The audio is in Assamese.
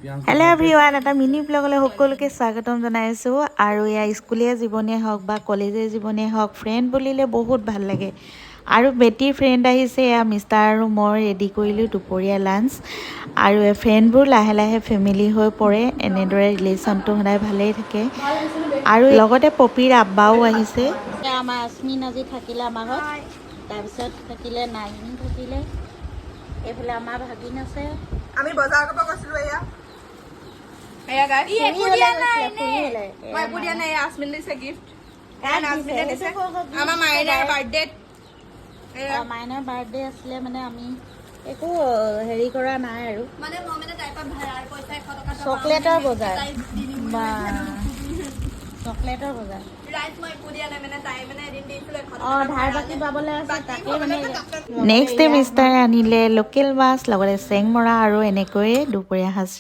হেল্ল' এভৰিৱান, এটা মিনি ব্লগলৈ সকলোকে স্বাগতম জনাইছোঁ। আৰু এয়া স্কুলীয়া জীৱনেই হওক বা কলেজীয়া জীৱনেই হওক, ফ্ৰেণ্ড বুলিলে বহুত ভাল লাগে। আৰু বেটীৰ ফ্ৰেণ্ড আহিছে, এয়া মিষ্টাৰ আৰু মই ৰেডি কৰিলোঁ দুপৰীয়া লাঞ্চ। আৰু ফ্ৰেণ্ডবোৰ লাহে লাহে ফেমিলি হৈ পৰে, এনেদৰে ৰিলেশ্যনটো সদায় ভালেই থাকে। আৰু লগতে পপিৰ আব্বাও আহিছে। আমাৰ আস্মিন আজি থাকিলে আমাৰ ঘৰত, তাৰপিছত থাকিলে নাইমিন থাকিলে, এইফালে আমাৰ ভাগিন আছে। আমি বজাৰ কৰিব গৈছিলো এয়া গাইস একো দিয়া নাই মই একো দিয়া নাই আস্মিন দিছে গিফট আস্মিনে দিছে আমাৰ মাইনাৰ বাৰ্থডে মাইনাৰ বাৰ্থডে আছিলে, মানে আমি একো হেৰি কৰা নাই আৰু মানে মই মানে টাইপত ভাড়াৰ পইচা 100 টকা চকলেটৰ বজাৰ বা চকলেটৰ বজাৰ ৰাইট মই একো দিয়া নাই মানে তাই মানে এদিন দিছিল 100 টকা ধাৰ বাকি পাবলৈ আছে, তাকে মানে নেক্সট ডে মিষ্টাৰে আনিলে লোকেল মাছ লগতে চেংমৰা আৰু এনেকৈয়ে দুপৰীয়া সাঁজ